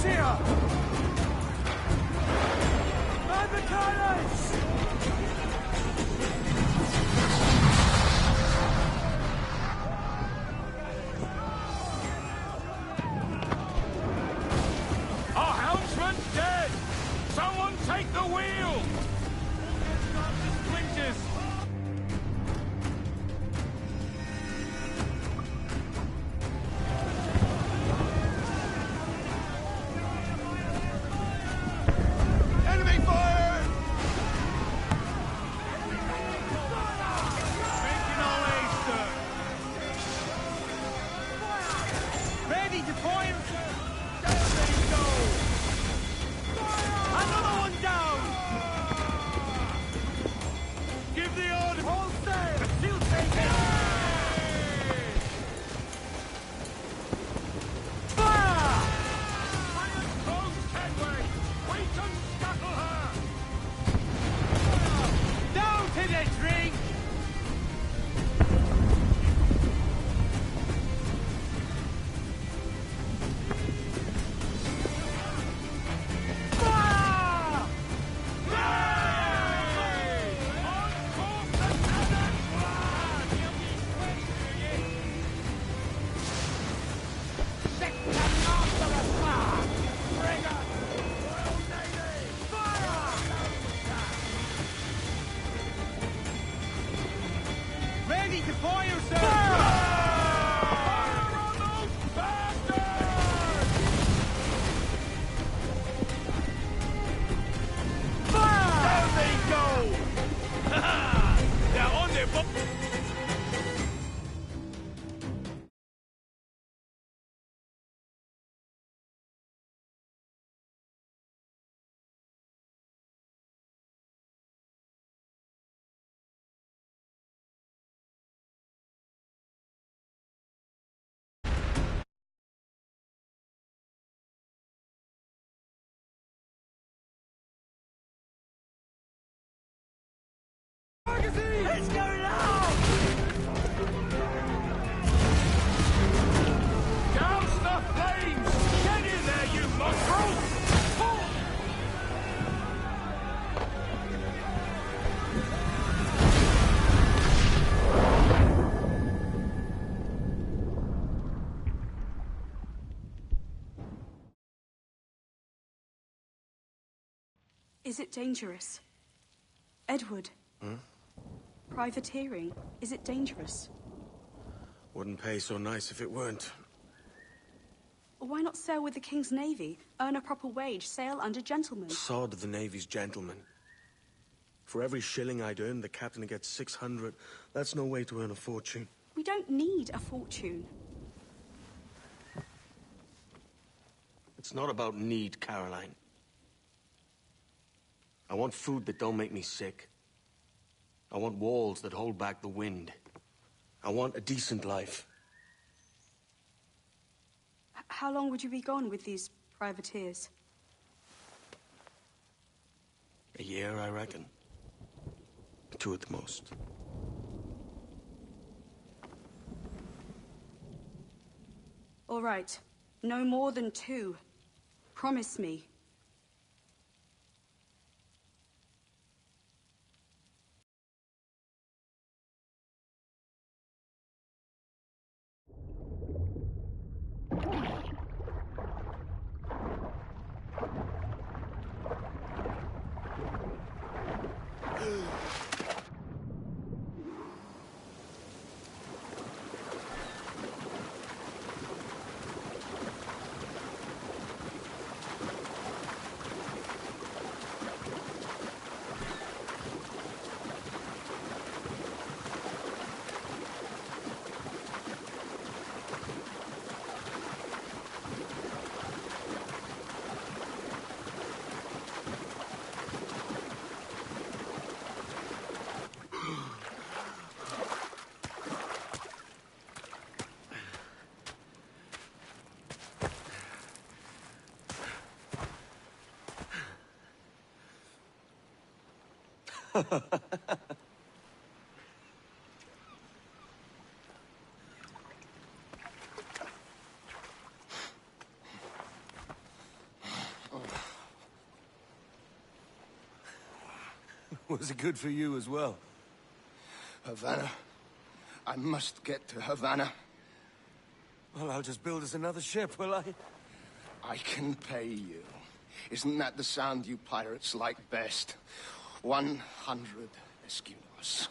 here! Man the cannons! Our helmsman's dead! Someone take the wheel! Splinters! Enemy fire! Making all haste, sir. Ready to fire, sir. Down they go. Another one down. Give the order. Hold sail. Still taking. Fire! Fire close, headway. We can scuttle her. Down to the tree. Fire! Yay! On course the cannons fly! Set them after us, fire! Bring us! Royal Navy! Fire! Ready to fire, sir! Fire! Fire on those bastards! Fire! There they go! They're on their boat! Let's go now! Douse the flames! Get in there, you mongrel! Is it dangerous? Edward? Privateering, is it dangerous? Wouldn't pay so nice if it weren't. Why not sail with the King's Navy? Earn a proper wage, sail under gentlemen. Sod the Navy's gentlemen. For every shilling I'd earn, the captain gets 600. That's no way to earn a fortune. We don't need a fortune. It's not about need, Caroline. I want food that don't make me sick. I want walls that hold back the wind. I want a decent life. How long would you be gone with these privateers? A year, I reckon. 2 at the most. All right. No more than 2. Promise me. Was it good for you as well? Havana. I must get to Havana. Well, I'll just build us another ship, will I? I can pay you. Isn't that the sound you pirates like best? 100 escudos.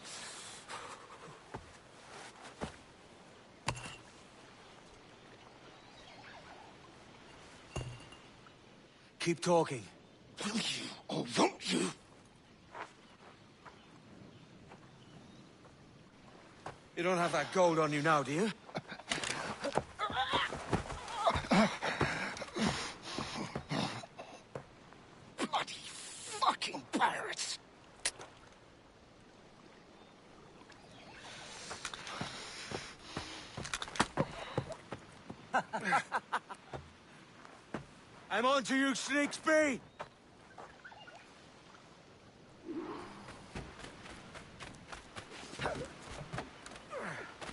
Keep talking. Will you or won't you? You don't have that gold on you now, do you? Bloody fucking pirates! I'm on to you, Sneaksby!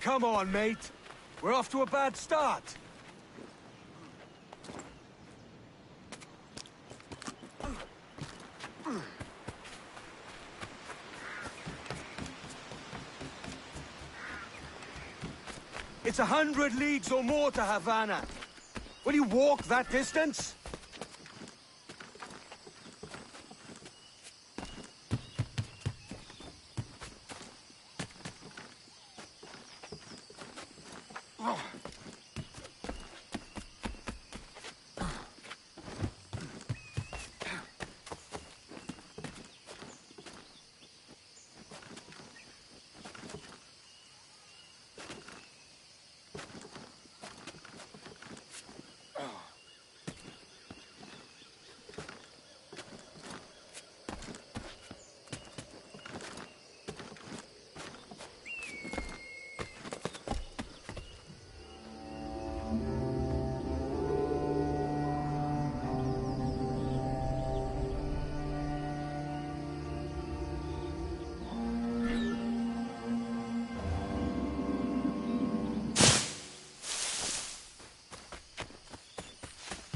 Come on, mate. We're off to a bad start. It's 100 leagues or more to Havana. Will you walk that distance?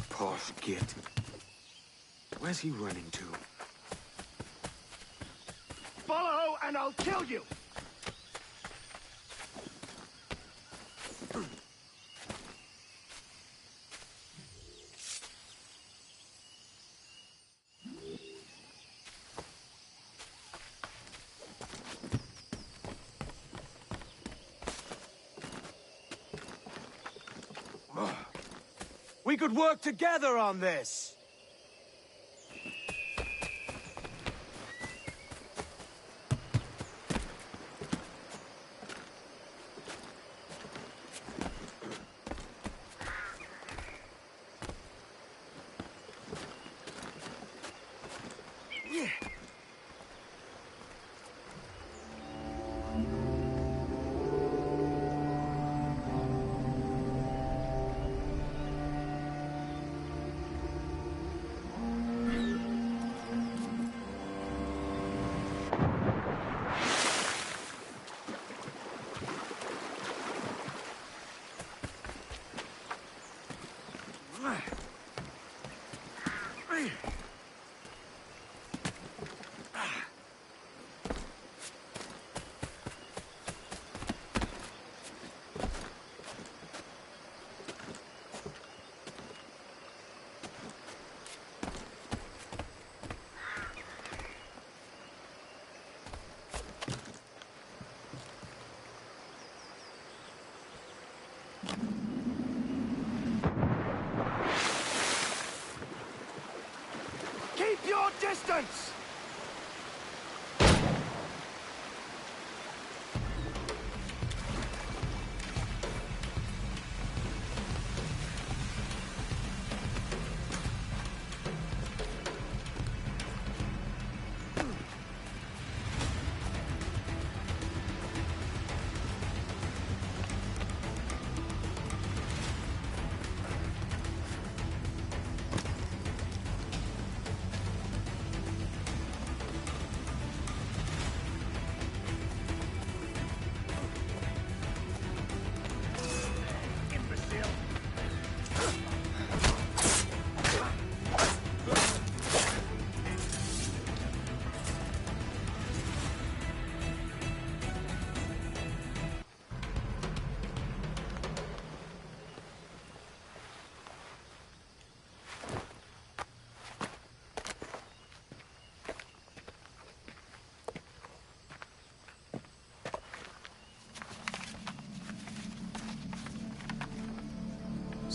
Posh git. Where's he running to? Follow and I'll kill you! We could work together on this! Keep your distance!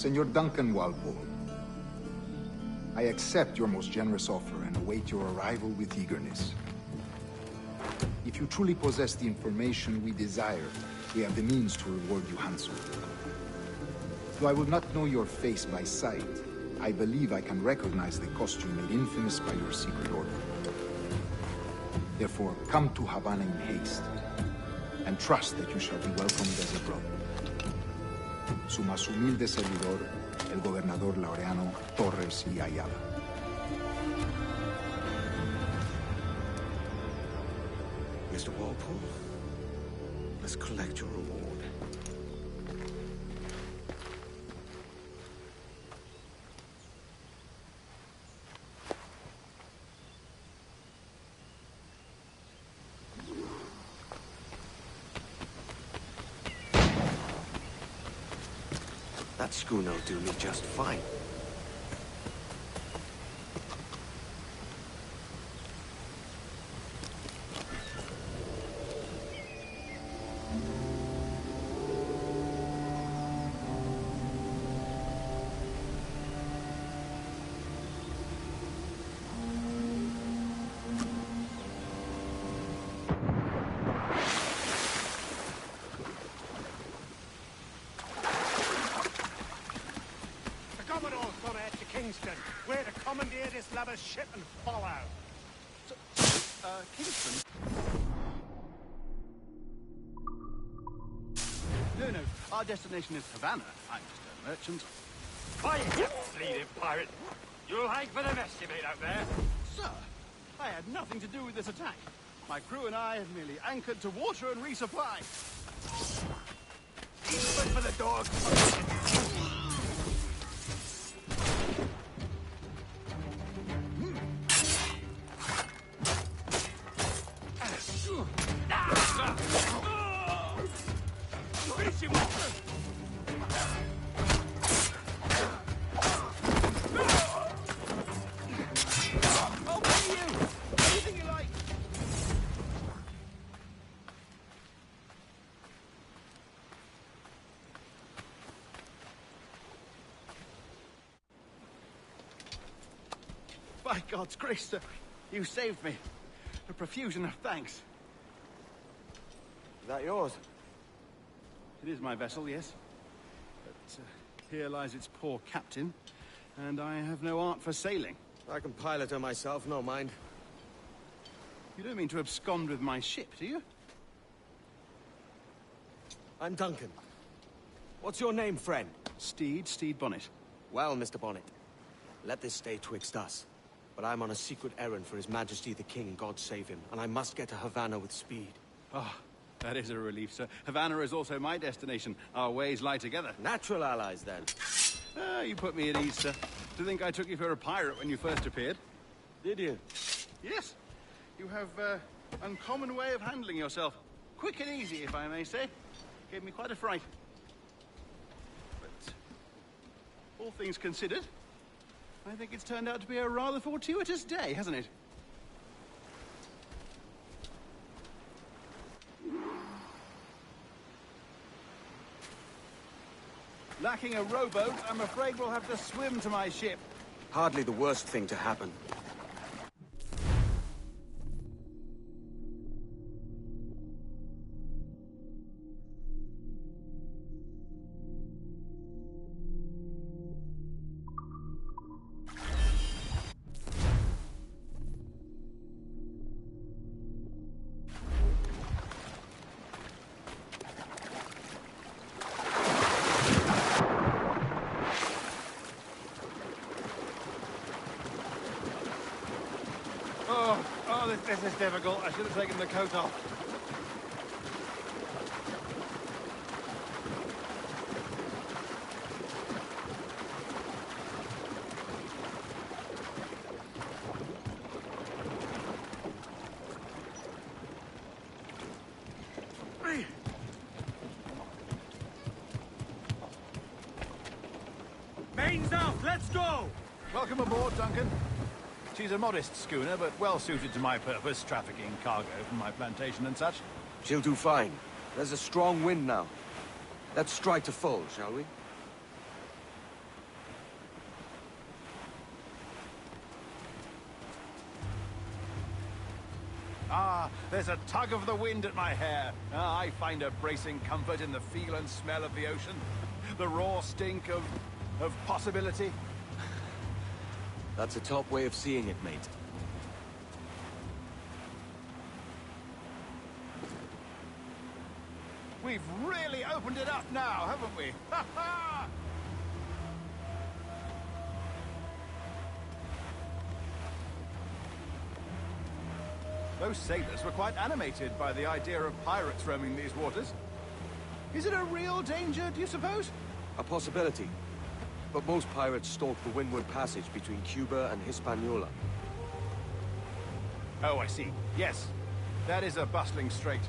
Senor Duncan Walpole. I accept your most generous offer and await your arrival with eagerness. If you truly possess the information we desire, we have the means to reward you handsomely. Though I will not know your face by sight, I believe I can recognize the costume made infamous by your secret order. Therefore, come to Havana in haste, and trust that you shall be welcomed as a brother. Su más humilde servidor, el gobernador Laureano Torres y Ayala. Mr. Walpole, let's collect your reward. That schooner'll do me just fine. We're to commandeer this lubber's ship and follow. Kingston? No. Our destination is Havana. I'm just a merchant. Why, you bleeding pirate! You'll hang for the mess you made out there. Sir, I had nothing to do with this attack. My crew and I have merely anchored to water and resupply. Eastward for the dogs! By God's grace, sir, you saved me. A profusion of thanks. Is that yours? It is my vessel, yes. But here lies its poor captain, and I have no art for sailing. I can pilot her myself, no mind. You don't mean to abscond with my ship, do you? I'm Duncan. What's your name, friend? Steed Bonnet. Well, Mr. Bonnet, let this stay twixt us. But I'm on a secret errand for His Majesty the King, God save him, and I must get to Havana with speed. Ah, that is a relief, sir. Havana is also my destination. Our ways lie together. Natural allies, then. Ah, you put me at ease, sir. To think I took you for a pirate when you first appeared. Did you? Yes. You have uncommon way of handling yourself. Quick and easy, if I may say. Gave me quite a fright. But all things considered, I think it's turned out to be a rather fortuitous day, hasn't it? Lacking a rowboat, I'm afraid we'll have to swim to my ship. Hardly the worst thing to happen. This is difficult. I should have taken the coat off. Mains out, let's go! Welcome aboard, Duncan. She's a modest schooner, but well suited to my purpose, trafficking cargo from my plantation and such. She'll do fine. There's a strong wind now. Let's strike to full, shall we? Ah, there's a tug of the wind at my hair. Ah, I find a bracing comfort in the feel and smell of the ocean. The raw stink of possibility. That's a top way of seeing it, mate. We've really opened it up now, haven't we? Ha ha! Those sailors were quite animated by the idea of pirates roaming these waters. Is it a real danger, do you suppose? A possibility. But most pirates stalk the Windward Passage between Cuba and Hispaniola. Oh, I see. Yes. That is a bustling strait.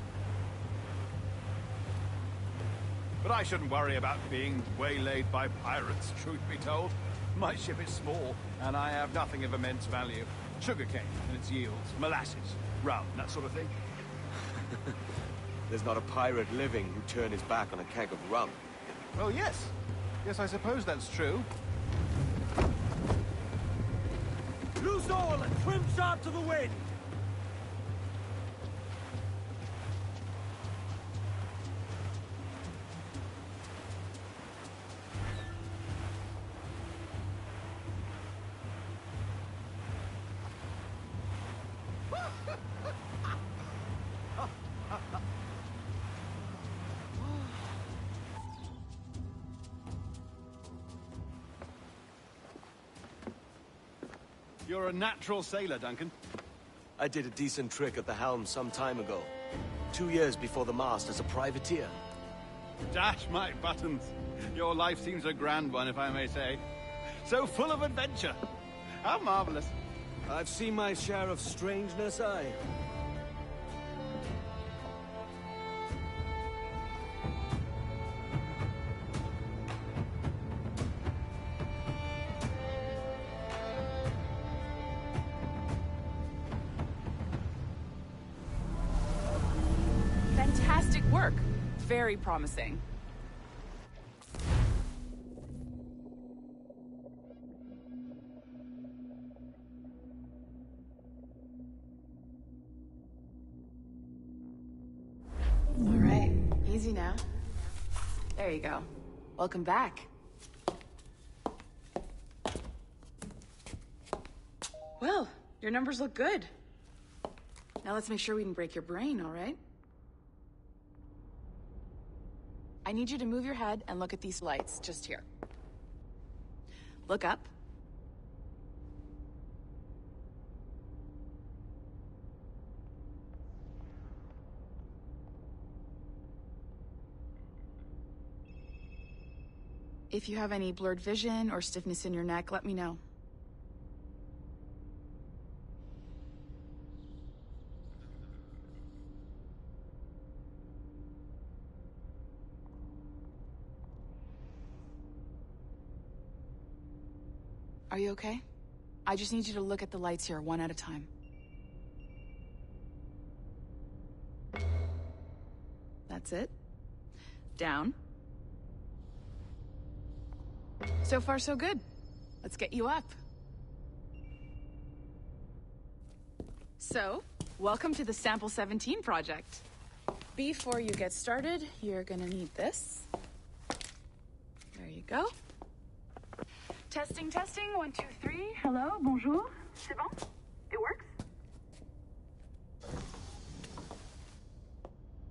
But I shouldn't worry about being waylaid by pirates, truth be told. My ship is small, and I have nothing of immense value. Sugarcane and its yields, molasses, rum, that sort of thing. There's not a pirate living who'd turn his back on a keg of rum. Well, yes. Yes, I suppose that's true. Loose all and trim sharp to the wind! You're a natural sailor, Duncan. I did a decent trick at the helm some time ago. 2 years before the mast as a privateer. Dash my buttons. Your life seems a grand one, if I may say. So full of adventure. How marvelous. I've seen my share of strangeness, aye. Fantastic work. Very promising. All right, easy now. There you go. Welcome back. Well, your numbers look good. Now let's make sure we didn't break your brain, all right? I need you to move your head and look at these lights, just here. Look up. If you have any blurred vision or stiffness in your neck, let me know. Are you okay? I just need you to look at the lights here, one at a time. That's it. Down. So far, so good. Let's get you up. So, welcome to the Sample 17 project. Before you get started, you're gonna need this. There you go. Testing, testing, 1, 2, 3. Hello, bonjour. C'est bon? It works?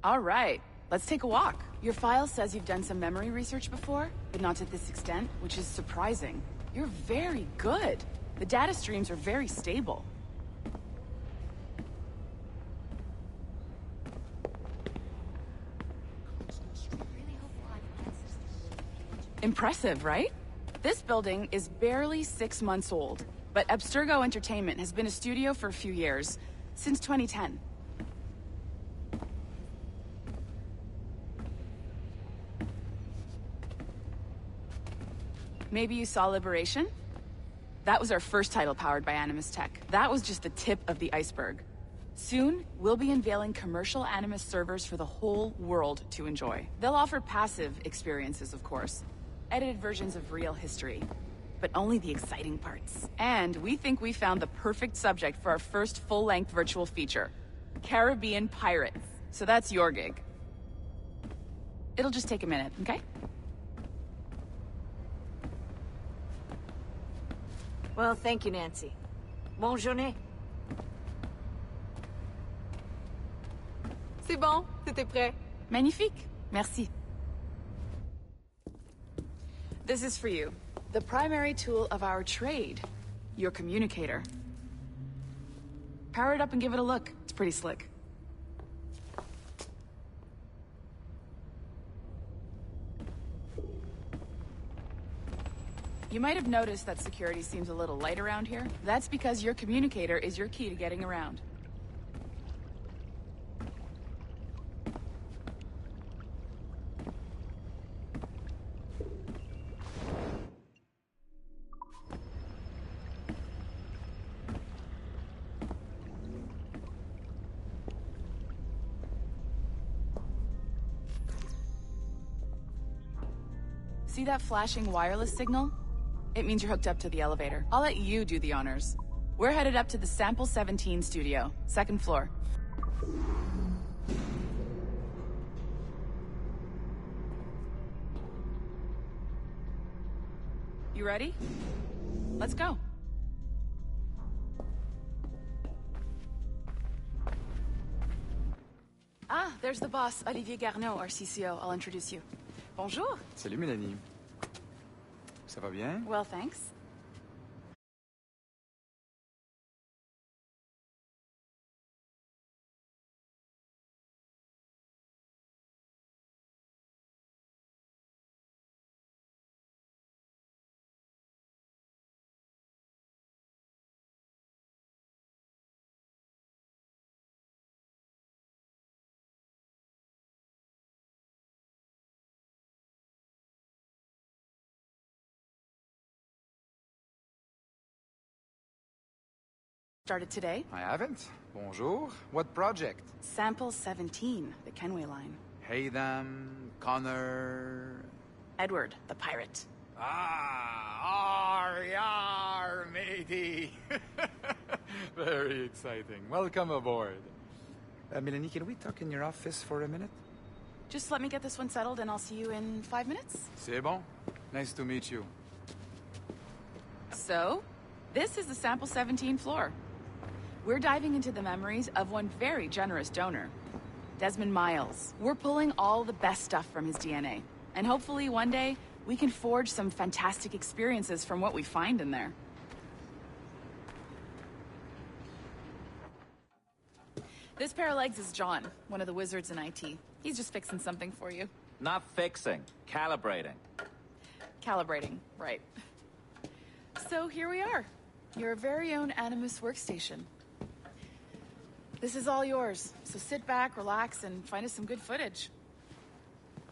All right, let's take a walk. Your file says you've done some memory research before, but not to this extent, which is surprising. You're very good. The data streams are very stable. Impressive, right? This building is barely 6 months old, but Abstergo Entertainment has been a studio for a few years, since 2010. Maybe you saw Liberation? That was our first title powered by Animus Tech. That was just the tip of the iceberg. Soon, we'll be unveiling commercial Animus servers for the whole world to enjoy. They'll offer passive experiences, of course. Edited versions of real history, but only the exciting parts. And we think we found the perfect subject for our first full-length virtual feature. Caribbean pirates. So that's your gig. It'll just take a minute, okay? Well, thank you, Nancy. Bonne journée. C'est bon, c'était prêt. Magnifique. Merci. This is for you. The primary tool of our trade. Your communicator. Power it up and give it a look. It's pretty slick. You might have noticed that security seems a little light around here. That's because your communicator is your key to getting around. See that flashing wireless signal? It means you're hooked up to the elevator. I'll let you do the honors. We're headed up to the Sample 17 studio, 2nd floor. You ready? Let's go. Ah, there's the boss, Olivier Garneau, our CCO. I'll introduce you. Bonjour. Salut Mélanie. Ça va bien? Well, thanks. Started today. I haven't. Bonjour. What project? Sample 17, the Kenway line. Haytham, Connor... Edward, the pirate. Ah, yar, matey. Very exciting. Welcome aboard. Mélanie, can we talk in your office for a minute? Just let me get this one settled and I'll see you in 5 minutes. C'est bon. Nice to meet you. So, this is the Sample 17 floor. We're diving into the memories of one very generous donor, Desmond Miles. We're pulling all the best stuff from his DNA. And hopefully one day, we can forge some fantastic experiences from what we find in there. This pair of legs is John, one of the wizards in IT. He's just fixing something for you. Not fixing, calibrating. Calibrating, right. So here we are, your very own Animus workstation. This is all yours, so sit back, relax, and find us some good footage.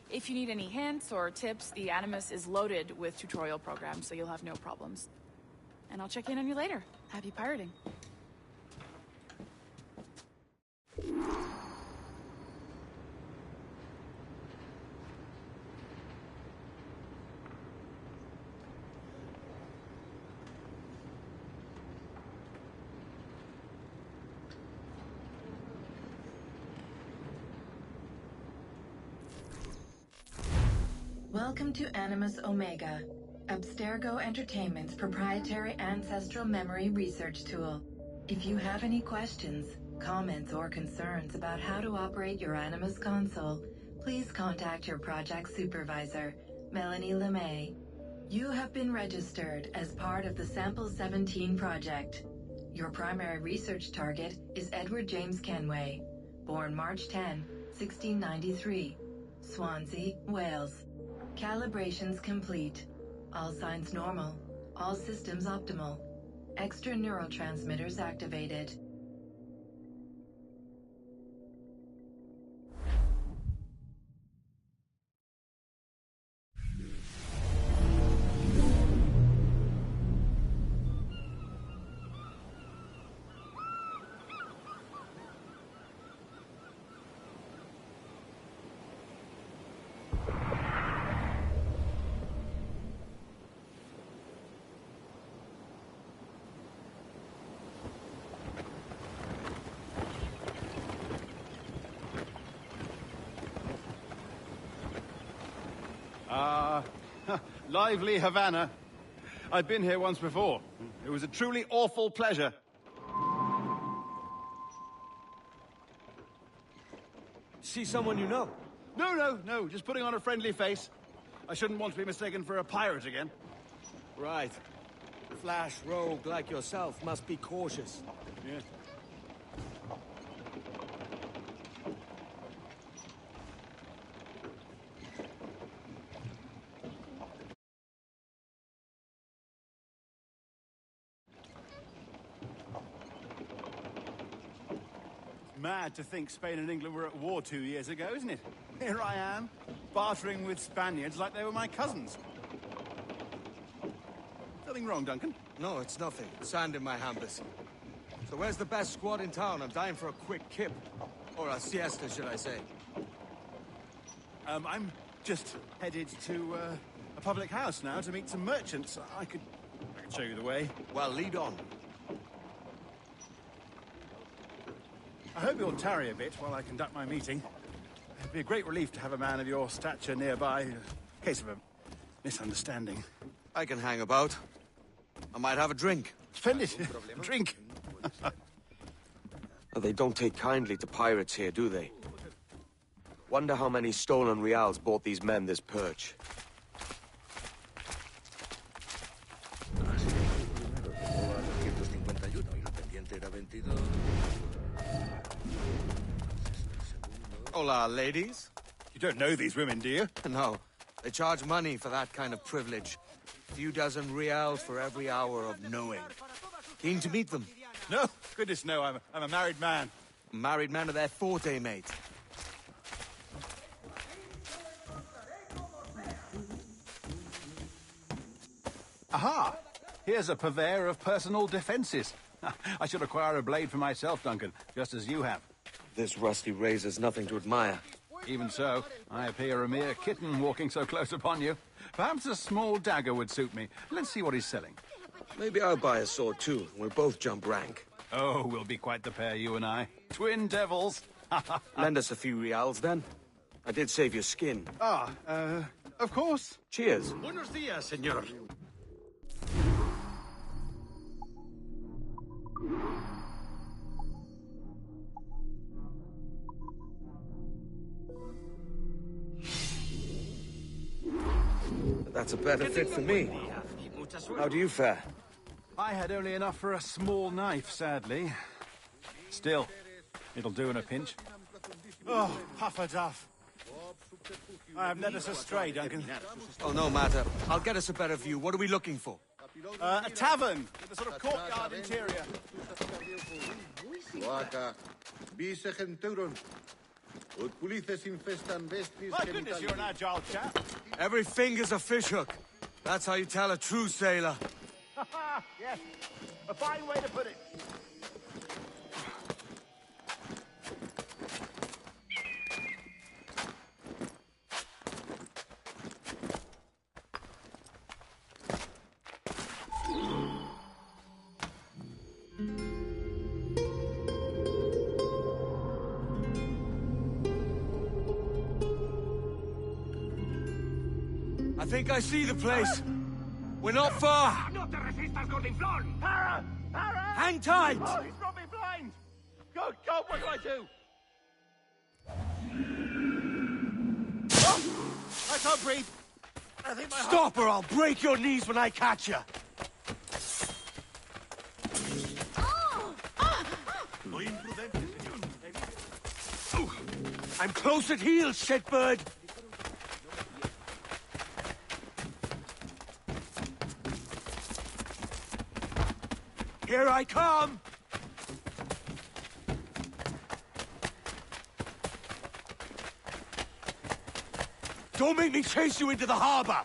If you need any hints or tips, the Animus is loaded with tutorial programs, so you'll have no problems. And I'll check in on you later. Happy pirating. Welcome to Animus Omega, Abstergo Entertainment's proprietary ancestral memory research tool. If you have any questions, comments, or concerns about how to operate your Animus console, please contact your project supervisor, Melanie LeMay. You have been registered as part of the Sample 17 project. Your primary research target is Edward James Kenway, born March 10, 1693, Swansea, Wales. Calibrations complete. All signs normal. All systems optimal. Extra neurotransmitters activated. Lively Havana. I've been here once before. It was a truly awful pleasure. See someone you know? No. Just putting on a friendly face. I shouldn't want to be mistaken for a pirate again. Right. Flash rogue like yourself must be cautious. Yeah. Mad to think Spain and England were at war 2 years ago, isn't it? Here I am, bartering with Spaniards like they were my cousins. Nothing wrong, Duncan? No, it's nothing. Sand in my hampers. So where's the best squad in town? I'm dying for a quick kip. Or a siesta, should I say. I'm just headed to a public house now to meet some merchants. I could show you the way. Well, lead on. I hope you'll tarry a bit while I conduct my meeting. It'd be a great relief to have a man of your stature nearby, in case of a misunderstanding. I can hang about. I might have a drink. Splendid. Drink. Well, they don't take kindly to pirates here, do they? Wonder how many stolen reals bought these men this perch. Hola, ladies. You don't know these women, do you? No. They charge money for that kind of privilege. A few dozen reals for every hour of knowing. Keen to meet them? No? Goodness, no. I'm a married man. Married men are their forte, mate. Aha! Here's a purveyor of personal defenses. I should acquire a blade for myself, Duncan, just as you have. This rusty razor's nothing to admire. Even so, I appear a mere kitten walking so close upon you. Perhaps a small dagger would suit me. Let's see what he's selling. Maybe I'll buy a sword too. We'll both jump rank. Oh, we'll be quite the pair, you and I. Twin devils. Lend us a few reals, then. I did save your skin. Of course. Cheers. Buenos días, señor. That's a better fit for me. How do you fare? I had only enough for a small knife, sadly. Still, it'll do in a pinch. Oh, Puffer-Duff. I have led us astray, Duncan. Oh, no matter. I'll get us a better view. What are we looking for? A tavern with a sort of courtyard interior. My goodness, you're an agile chap. Every finger's a fishhook. That's how you tell a true sailor. Yes, a fine way to put it. I think I see the place. We're not far. No te resistas, gordinflón! Para! Hang tight! Oh, he's brought me blind! God, what do I do? Oh, I can't breathe. I think my Stop or I'll break your knees when I catch you. I'm close at heel, shitbird. Here I come! Don't make me chase you into the harbor!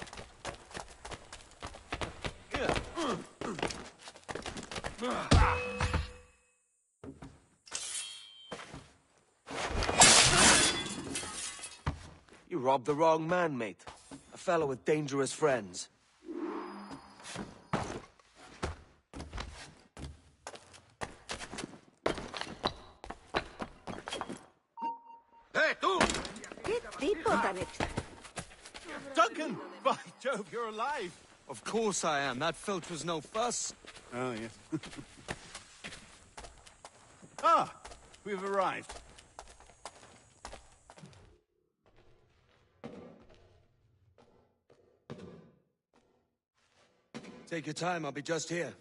You robbed the wrong man, mate. A fellow with dangerous friends. ¿Qué tipo tan extraño? Duncan! By Jove, you're alive! Of course I am. That filch was no fuss. Oh, yes. Ah! We've arrived. Take your time, I'll be just here.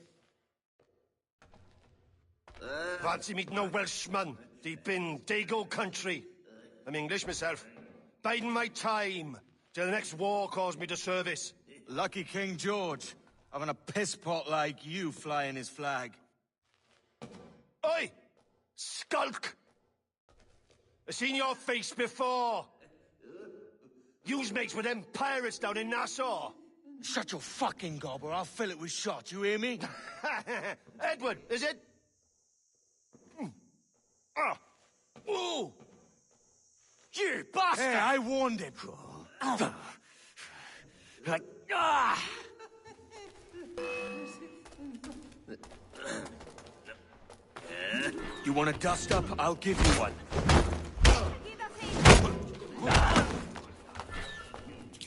Fancy meeting no Welshman deep in Dago country. I'm English myself. Biding my time till the next war calls me to service. Lucky King George, having a pisspot like you flying his flag. Oi! Skulk! I've seen your face before. You's mates with them pirates down in Nassau. Shut your fucking gob or I'll fill it with shot, you hear me? Edward, is it? Ah! Ooh! You bastard! Hey, I warned him. You want a dust up? I'll give you one.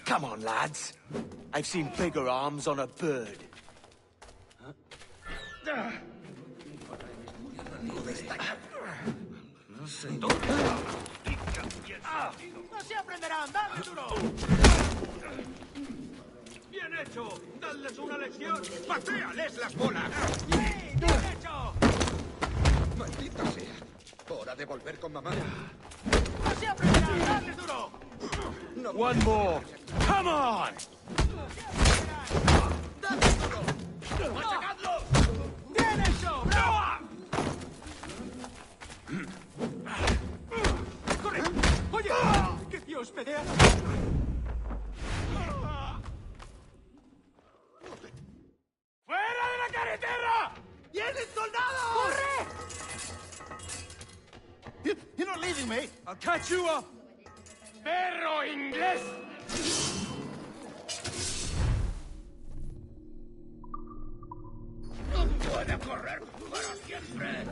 Come on, lads. I've seen bigger arms on a bird. ¡No se aprenderán! ¡Dale duro! ¡Bien hecho! ¡Dadles una lección! ¡Patéales las bolas! ¡Sí! ¡Bien hecho! ¡Maldita sea! Hora de volver con mamá. ¡No se aprenderán! ¡Dale duro! No. One more. Come on! ¡Dale duro! ¡Machacadlo! ¡Bien hecho! ¡Brava! ¡Corre! ¡Oye! ¡Que Dios me dé! ¡Fuera de la carretera! ¡Vienen soldados! ¡Corre! You're not leaving me! I'll catch you up! ¡Perro inglés! ¡No puede correr para siempre!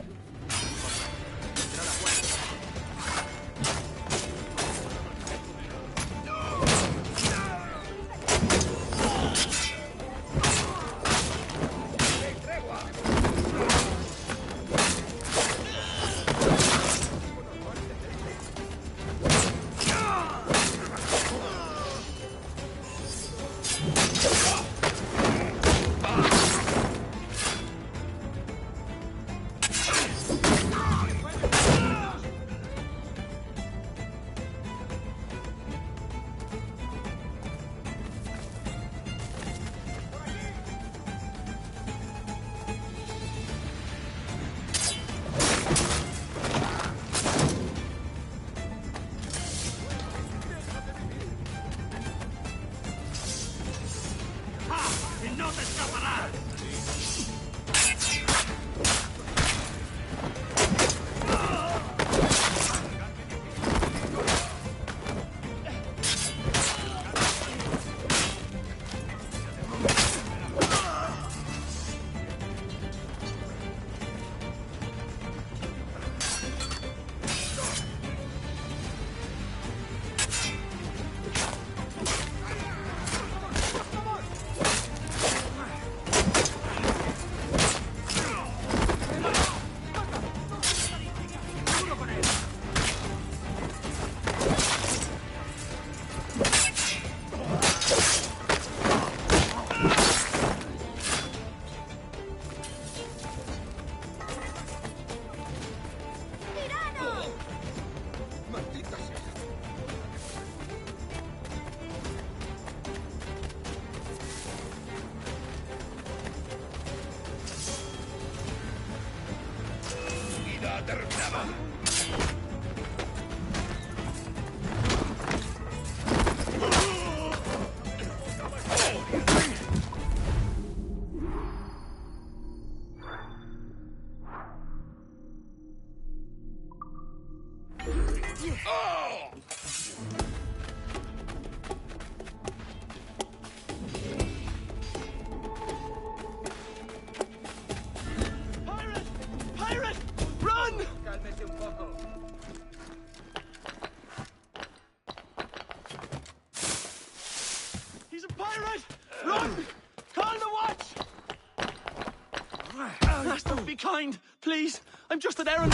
kind, please. I'm just an errand.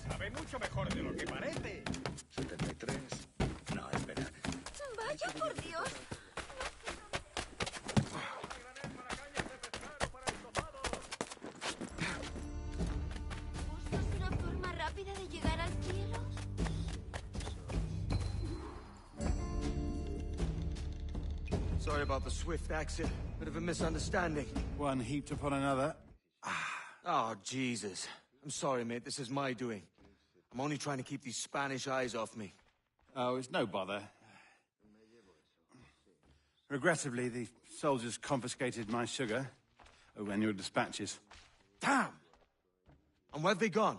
Sabe mucho mejor de lo que parece. 73. No, espera. Vaya por Dios. ¿Buscas una forma rápida de llegar al cielo? Sorry about the swift exit. Bit of a misunderstanding. One heaped upon another. Oh, Jesus. I'm sorry, mate. This is my doing. I'm only trying to keep these Spanish eyes off me. Oh, it's no bother. Regrettably, the soldiers confiscated my sugar and your dispatches. Damn! And where've they gone?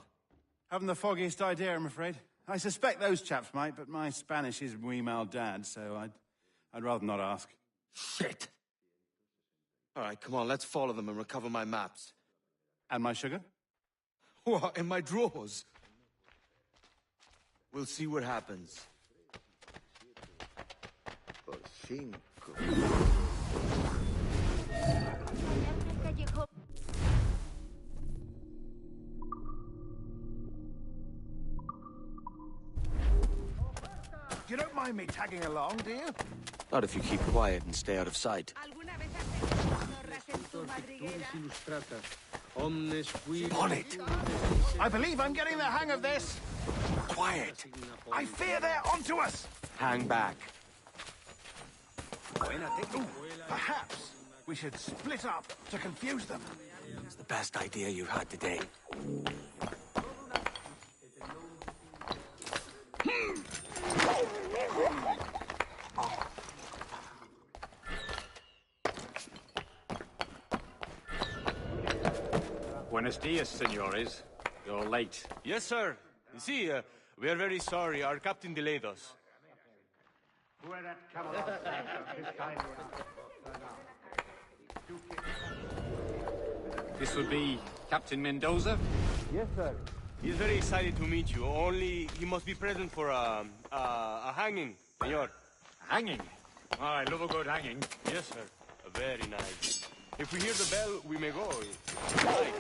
Haven't the foggiest idea, I'm afraid. I suspect those chaps might, but my Spanish is muy mal dad, so I'd rather not ask. Shit! All right, come on, let's follow them and recover my maps. And my sugar? What, in my drawers? We'll see what happens. Por 5. You don't mind me tagging along, do you? Not if you keep quiet and stay out of sight. On it! I believe I'm getting the hang of this. Quiet! I fear they're onto us! Hang back. Ooh, perhaps we should split up to confuse them. It's the best idea you've had today. Buenos dias, senores. You're late. Yes, sir. See, we are very sorry. Our captain delayed us. This would be Captain Mendoza? Yes, sir. He's very excited to meet you. Only he must be present for a hanging, senor. Hanging? Oh, I love a good hanging. Yes, sir. Very nice. If we hear the bell, we may go. Right.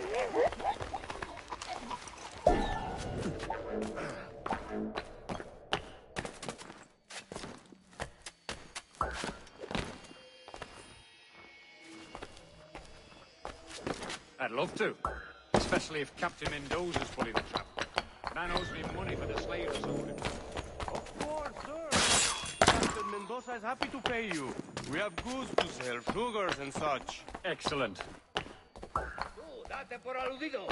I'd love to. Especially if Captain Mendoza's pulling the trap. Man owes me money for the slaves sold him. Of course, sir. Captain Mendoza is happy to pay you. We have goods to sell, sugars and such. Excellent. Date por aludido.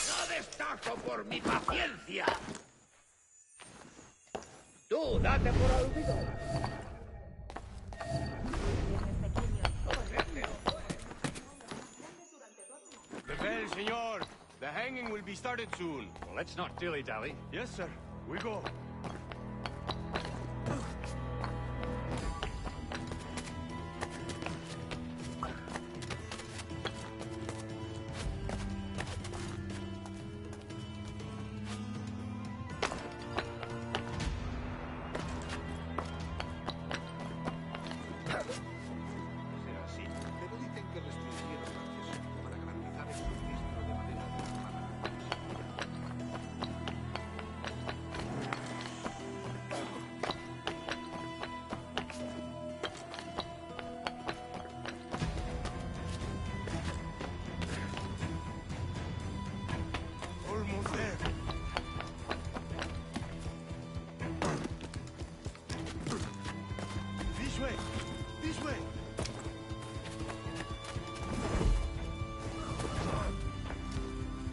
No destaco por mi paciencia. Tú, date por aludido. The bell, senor. The hanging will be started soon. Well, let's not dilly-dally. Yes, sir. We go. Almost there. This way. This way.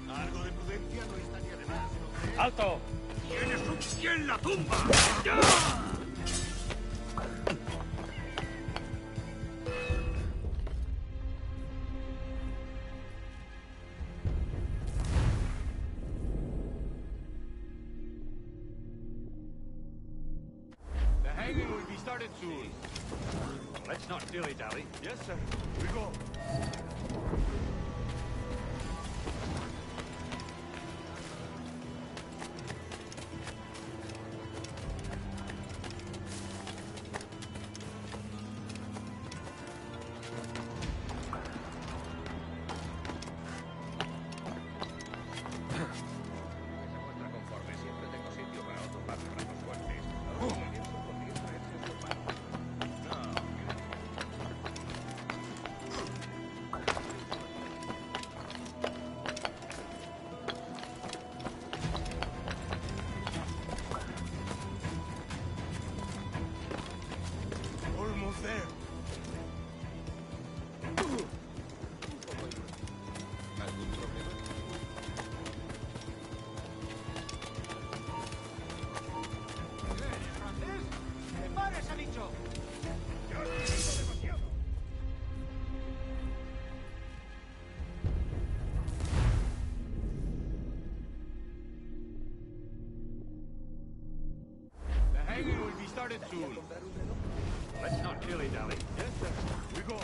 Algo de prudencia no estaría de más, ¿no crees? ¡Alto! ¡Tienes un pie en la tumba! ¡Ya! The hanging will be started started soon. Let's not dilly-dally. Yes, sir. We go. Almost there. ¿Algún problema? ¡Que pares, ha dicho! The hanging will be started soon. Let's not dilly-dally. Yes, sir. We go.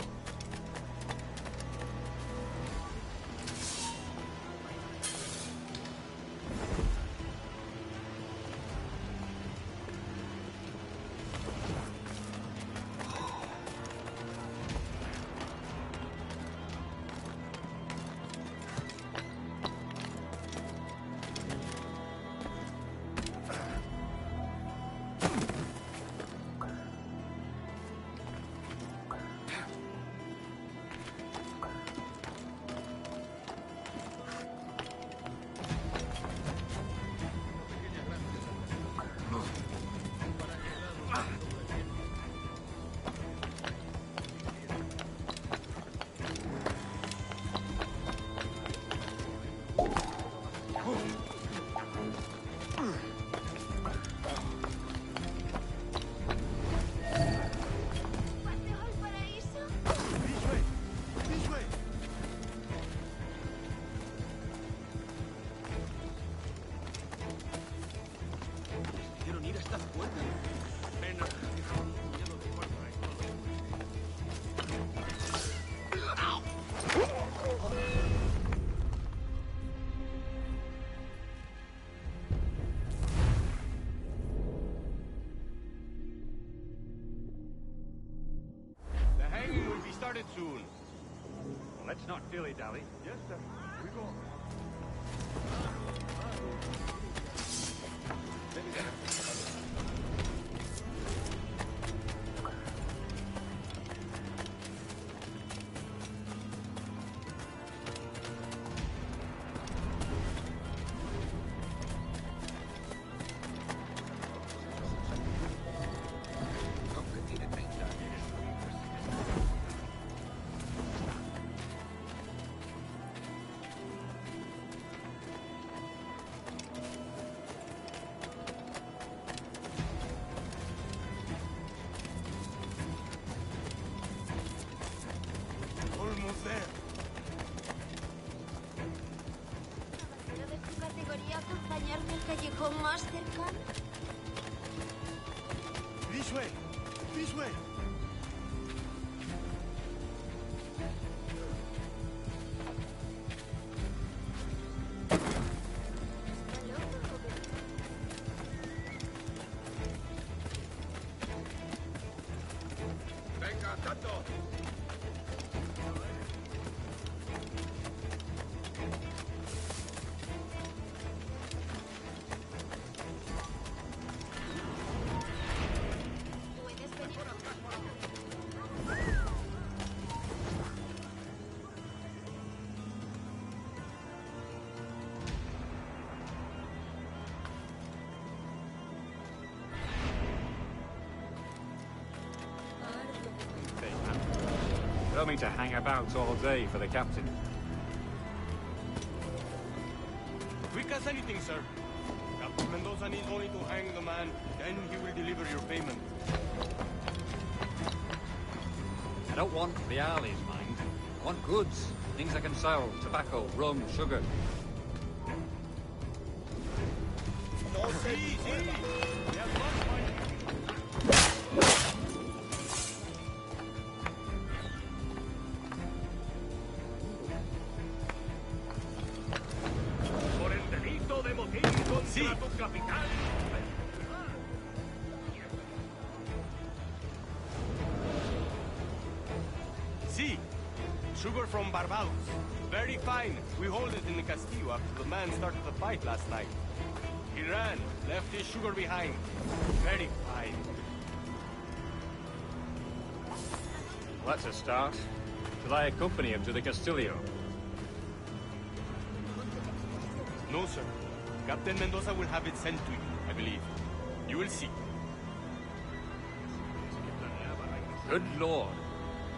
¡Paseo al paraíso! This way. This way. Quiero ir a estas puertas. Pena. Ya lo dejo por ahí. The hanging will be started soon. Let's not dilly-dally. Yes, sir. We go. Aunque tiene 30 años. Almost there. ¿Caballero de su categoría acompañarme al callejón más cercano? This way. This way. ¡Venga, tanto! ¿Puedes venir? Don't mean to hang about all day for the captain. Quick as anything, sir. Captain Mendoza needs only to hang the man, then he will deliver your payment. I don't want reales, mind. I want goods. Things I can sell. Tobacco, rum, sugar. No, see. We have lost money. Sugar from Barbados. Very fine. We hold it in the Castillo after the man started the fight last night. He ran, left his sugar behind. Very fine. Well, that's a start. Shall I accompany him to the Castillo? No, sir. Captain Mendoza will have it sent to you, I believe. You will see. Good lord.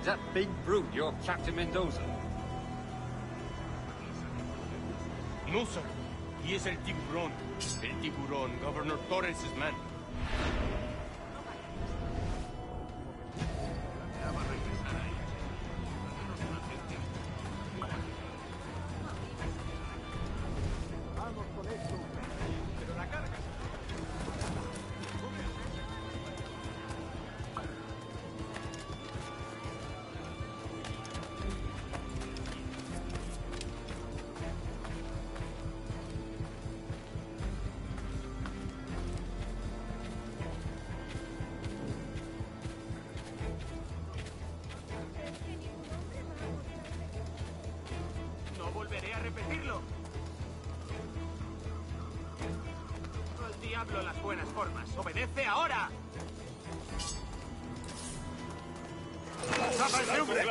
Is that big brute your Captain Mendoza? No, sir. He is El Tiburon. El Tiburon, Governor Torres' man. No volveré a repetirlo. Al diablo las buenas formas. ¡Obedece ahora! ¡Tapa ese hombre!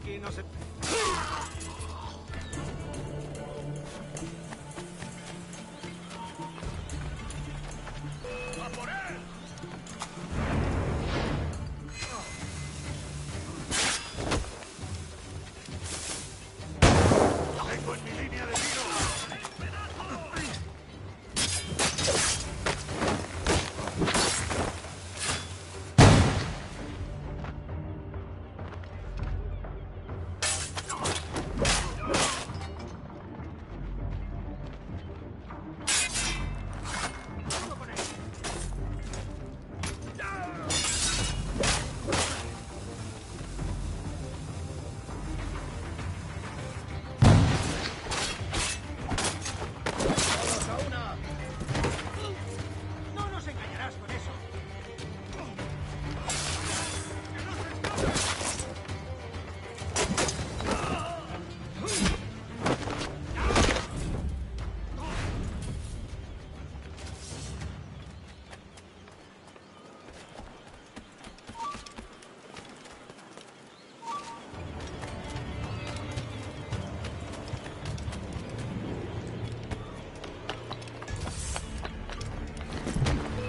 Aquí no se... ¡A por él! Tengo en mi línea de tiro. No nos engañarás con eso.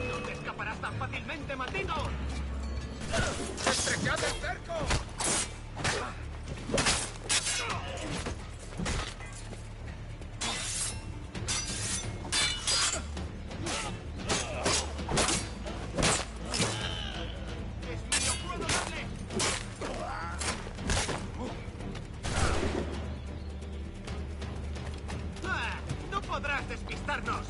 No te escaparás tan fácilmente, maldito. ¡Estrechad el cerco! ¡Es mío, puedo darle! ¡Ah! ¡No podrás despistarnos!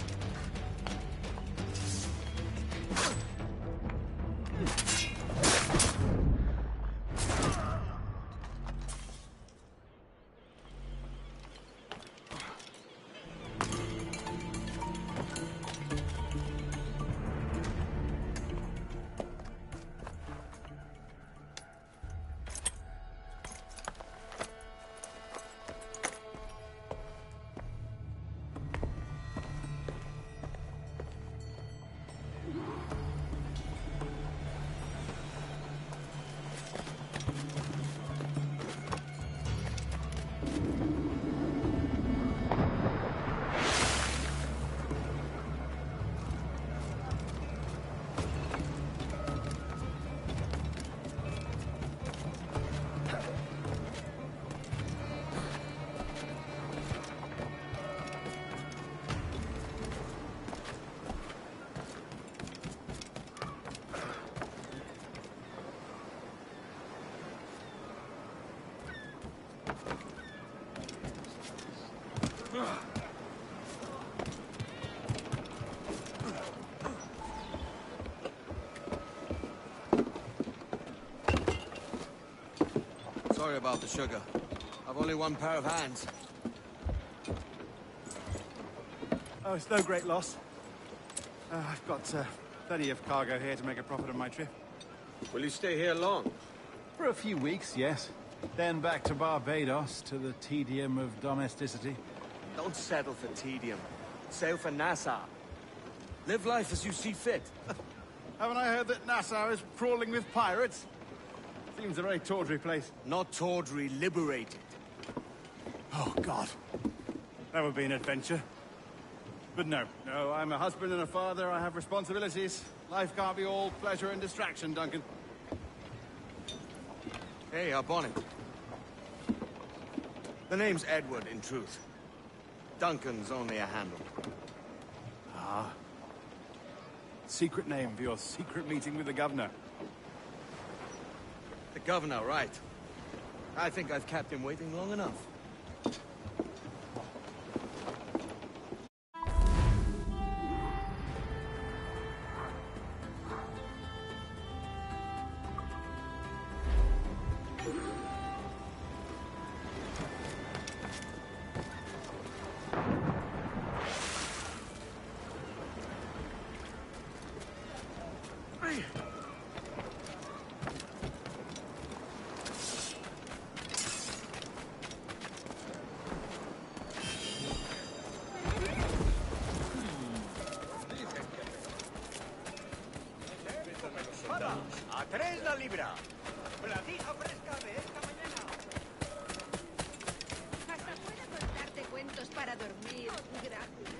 Sorry about the sugar. I've only one pair of hands. Oh, it's no great loss. I've got plenty of cargo here to make a profit on my trip. Will you stay here long? For a few weeks, yes. Then back to Barbados, to the tedium of domesticity. Don't settle for tedium. Sail for Nassau. Live life as you see fit. Haven't I heard that Nassau is crawling with pirates? Seems a very tawdry place. Not tawdry, liberated. Oh, God. That would be an adventure. But no, I'm a husband and a father. I have responsibilities. Life can't be all pleasure and distraction, Duncan. Hey, up on it. The name's Edward, in truth. Duncan's only a handle. Ah. Secret name for your secret meeting with the governor. The governor, right. I think I've kept him waiting long enough. ¡A 3 la libra! ¡Platija fresca de esta mañana! Hasta puedo contarte cuentos para dormir gratis.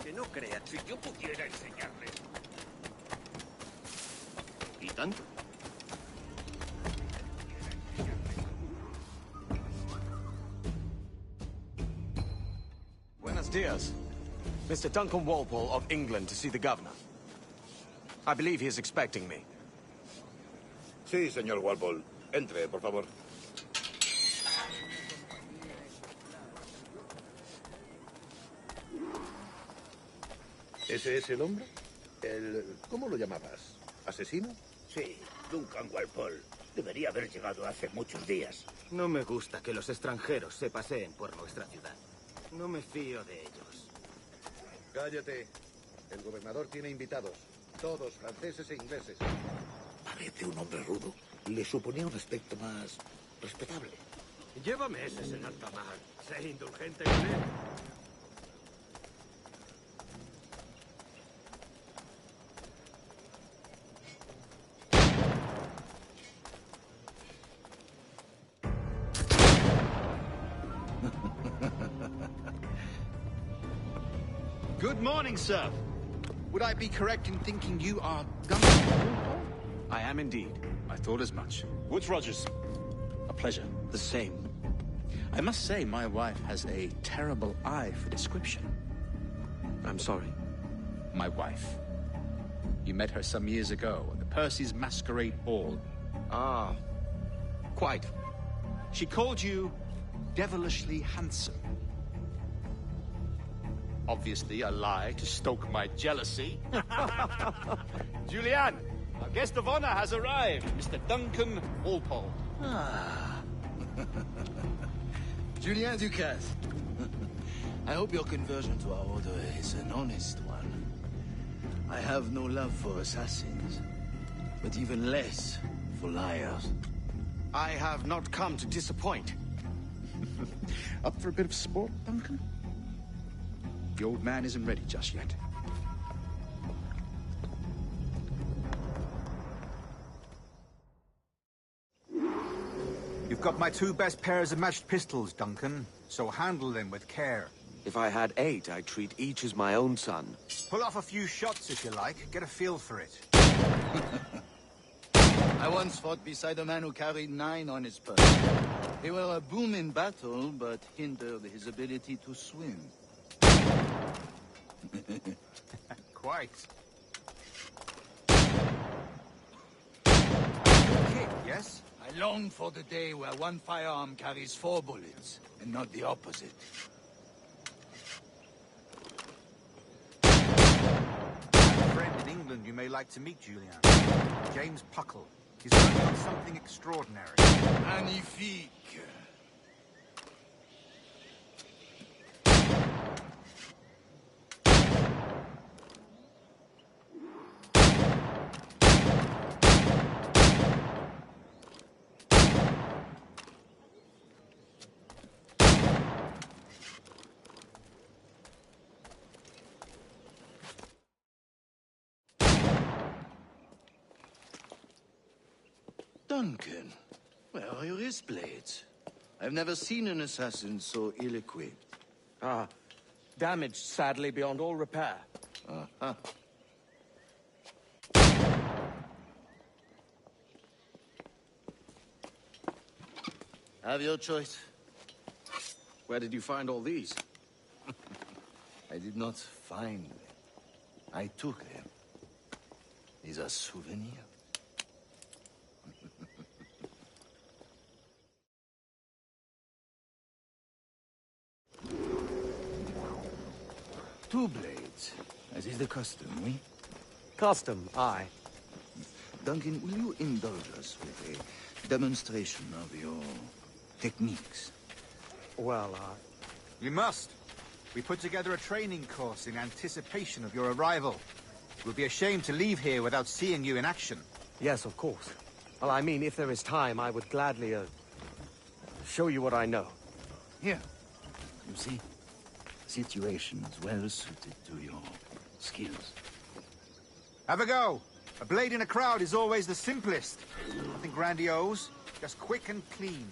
Que no creas, si yo pudiera enseñarles. ¿Y tanto? Buenos dias. Mr. Duncan Walpole of England to see the governor. I believe he is expecting me. Sí, señor Walpole. Entre, por favor. ¿Ese es el hombre? ¿Cómo lo llamabas? ¿Asesino? Sí, Duncan Walpole. Debería haber llegado hace muchos días. No me gusta que los extranjeros se paseen por nuestra ciudad. No me fío de ellos. Cállate. El gobernador tiene invitados. Todos franceses e ingleses. Parece un hombre rudo. Le suponía un aspecto más respetable. Lleva meses en alta mar. Sé indulgente con él. Good morning, sir. Would I be correct in thinking you are Duncan? I am indeed. I thought as much. Woods Rogers. A pleasure. The same. I must say, my wife has a terrible eye for description. I'm sorry. My wife. You met her some years ago at the Percy's Masquerade Ball. Ah, quite. She called you devilishly handsome. Obviously a lie to stoke my jealousy. Julianne, our guest of honor has arrived, Mr. Duncan Walpole. Ah. Julien Ducasse. I hope your conversion to our order is an honest one. I have no love for assassins, but even less for liars. I have not come to disappoint. Up for a bit of sport, Duncan? The old man isn't ready just yet. You've got my 2 best pairs of matched pistols, Duncan, so handle them with care. If I had 8, I'd treat each as my own son. Pull off a few shots if you like, get a feel for it. I once fought beside a man who carried 9 on his person. They were a boom in battle, but hindered his ability to swim. Quite. Kick, yes? I long for the day where one firearm carries 4 bullets, and not the opposite. A friend in England you may like to meet, Julian. James Puckle. He's working on something extraordinary. Magnifique. Duncan, where are your wrist blades? I've never seen an assassin so ill-equipped. Ah, damaged sadly beyond all repair. Uh-huh. Have your choice. Where did you find all these? I did not find them. I took them. These are souvenirs. Two blades, as is the custom, oui? Custom, aye. Duncan, will you indulge us with a demonstration of your techniques? Well, You must. We put together a training course in anticipation of your arrival. It would be a shame to leave here without seeing you in action. Yes, of course. Well, I mean, if there is time, I would gladly, show you what I know. Here. You see? Situations well suited to your skills. Have a go. A blade in a crowd is always the simplest. Nothing grandiose, just quick and clean.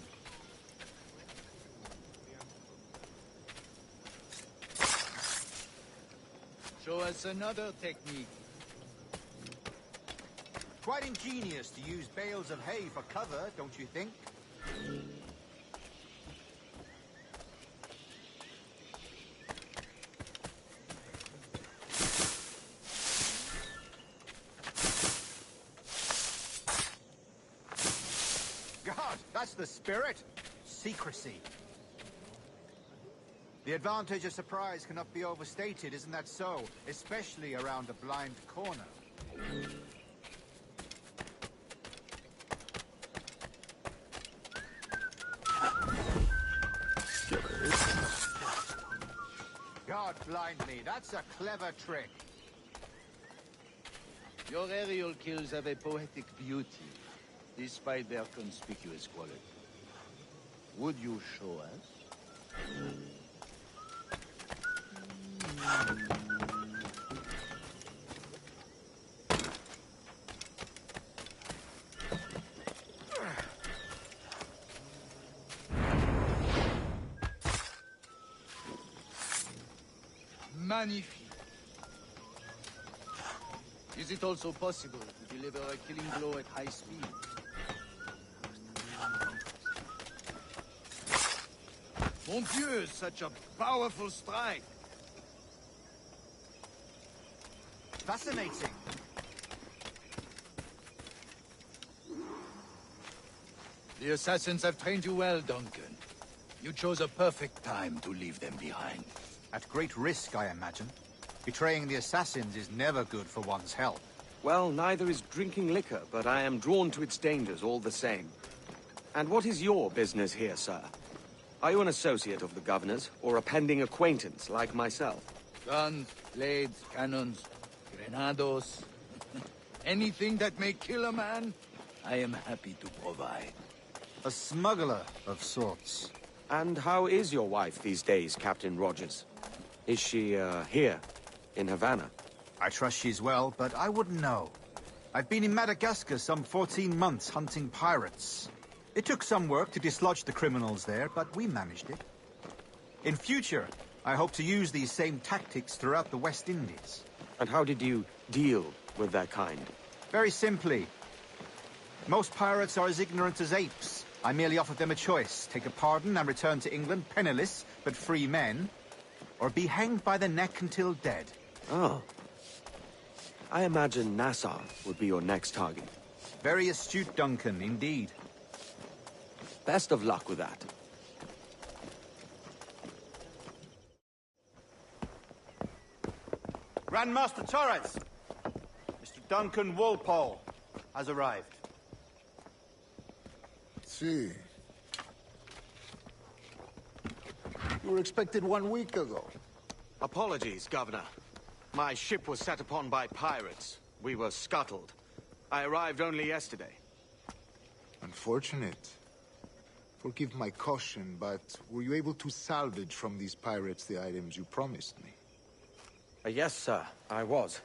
Show us another technique. Quite ingenious to use bales of hay for cover, don't you think? God, that's the spirit. Secrecy. The advantage of surprise cannot be overstated, isn't that so? Especially around a blind corner. God blind me, that's a clever trick. Your aerial kills have a poetic beauty, despite their conspicuous quality. Would you show us? Magnifique. Is it also possible to deliver a killing blow at high speed? Mon Dieu, such a powerful strike! Fascinating. The Assassins have trained you well, Duncan. You chose a perfect time to leave them behind. At great risk, I imagine. Betraying the Assassins is never good for one's health. Well, neither is drinking liquor, but I am drawn to its dangers all the same. And what is your business here, sir? Are you an associate of the governor's, or a pending acquaintance like myself? Guns, blades, cannons, grenados. Anything that may kill a man, I am happy to provide. A smuggler of sorts. And how is your wife these days, Captain Rogers? Is she, here, in Havana? I trust she's well, but I wouldn't know. I've been in Madagascar some 14 months hunting pirates. It took some work to dislodge the criminals there, but we managed it. In future, I hope to use these same tactics throughout the West Indies. And how did you deal with that kind? Very simply. Most pirates are as ignorant as apes. I merely offered them a choice. Take a pardon and return to England penniless, but free men. Or be hanged by the neck until dead. Oh. I imagine Nassau would be your next target. Very astute, Duncan, indeed. Best of luck with that. Grandmaster Torres! Mr. Duncan Walpole has arrived. See. You were expected 1 week ago. Apologies, Governor. My ship was set upon by pirates. We were scuttled. I arrived only yesterday. Unfortunate. Forgive my caution, but were you able to salvage from these pirates the items you promised me? Yes, sir, I was.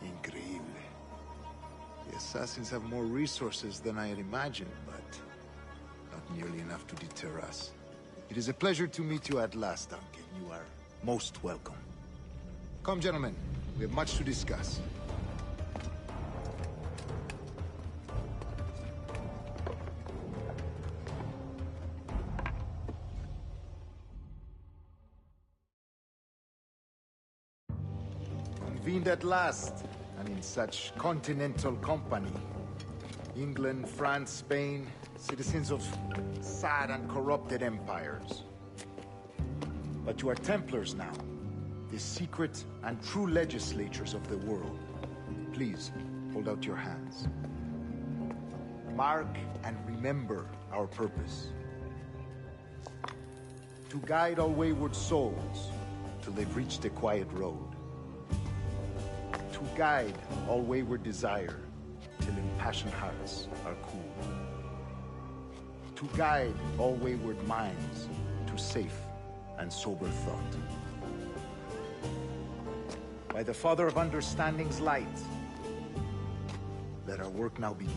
Increíble. The Assassins have more resources than I had imagined, but not nearly enough to deter us. It is a pleasure to meet you at last, Duncan. You are most welcome. Come, gentlemen. We have much to discuss. Convened at last, and in such continental company. England, France, Spain, citizens of sad and corrupted empires. But you are Templars now, the secret and true legislatures of the world. Please, hold out your hands. Mark and remember our purpose. To guide all wayward souls till they've reached a quiet road. To guide all wayward desire till impassioned hearts are cool. To guide all wayward minds to safe and sober thought. By the Father of Understanding's light, let our work now begin.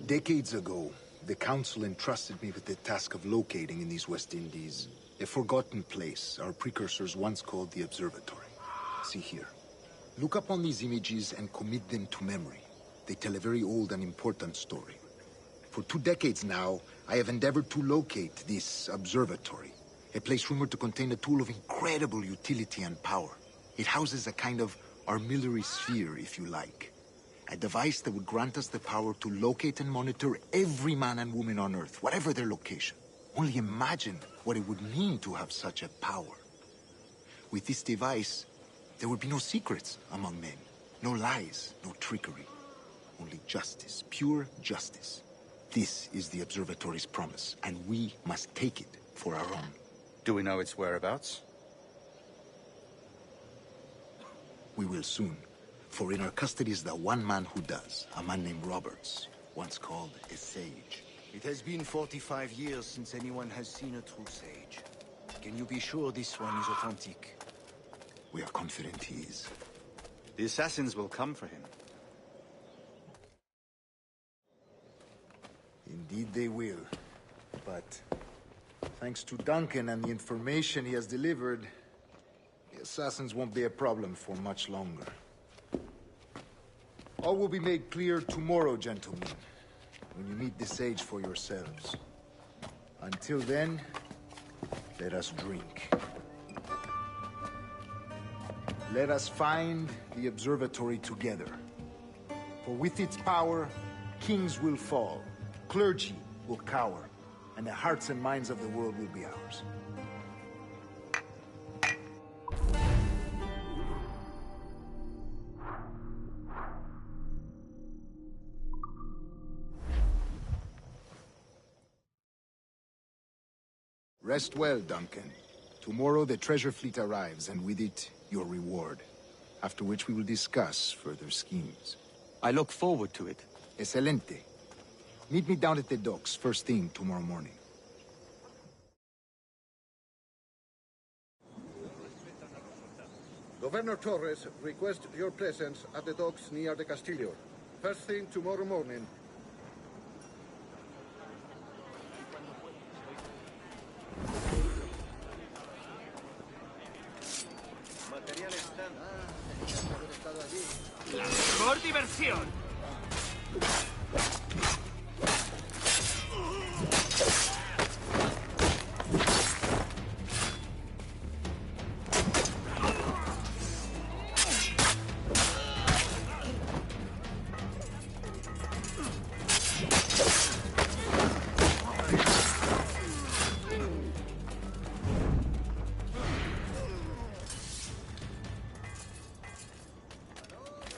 Decades ago, the Council entrusted me with the task of locating in these West Indies a forgotten place our precursors once called the Observatory. See here. Look upon these images and commit them to memory. They tell a very old and important story. For 2 decades now, I have endeavored to locate this observatory, a place rumored to contain a tool of incredible utility and power. It houses a kind of armillary sphere, if you like. A device that would grant us the power to locate and monitor every man and woman on Earth, whatever their location. Only imagine what it would mean to have such a power. With this device, there would be no secrets among men, no lies, no trickery. Only justice, pure justice. This is the Observatory's promise, and we must take it for our own. Do we know its whereabouts? We will soon. For in our custody is the one man who does, a man named Roberts, once called a sage. It has been 45 years since anyone has seen a true sage. Can you be sure this one is authentic? We are confident he is. The Assassins will come for him. Indeed they will. But thanks to Duncan and the information he has delivered, the Assassins won't be a problem for much longer. All will be made clear tomorrow, gentlemen, when you meet the sage for yourselves. Until then, let us drink. Let us find the observatory together. For with its power, kings will fall, clergy will cower, and the hearts and minds of the world will be ours. Rest well, Duncan. Tomorrow the treasure fleet arrives, and with it, your reward. After which we will discuss further schemes. I look forward to it. Excelente. Meet me down at the docks first thing tomorrow morning. Governor Torres requests your presence at the docks near the Castillo. First thing tomorrow morning. Acción!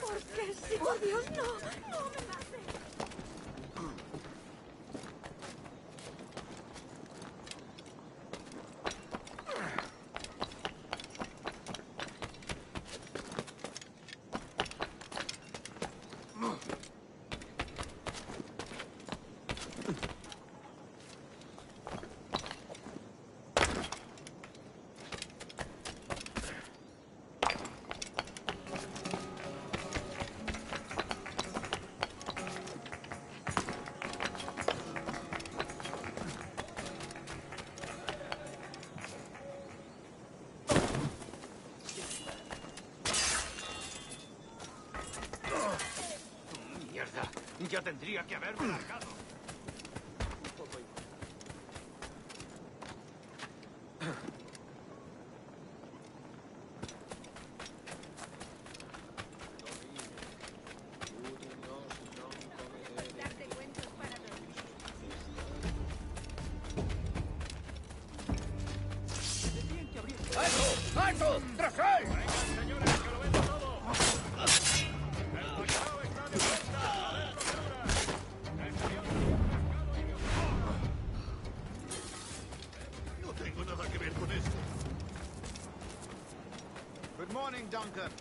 ¿Por qué sí? ¡Por Dios, no! ¡No me mates! ¡Mierda! Ya tendría que haberme largado. ¡Alto! ¡Alto! ¡Tras él! ¡Venga, señores, que lo vendo todo! ¡El bacalao está de vuelta! ¡Adentro, ahora! ¡El camión de pescado y mi No tengo nada que ver con esto. Good morning, Duncan.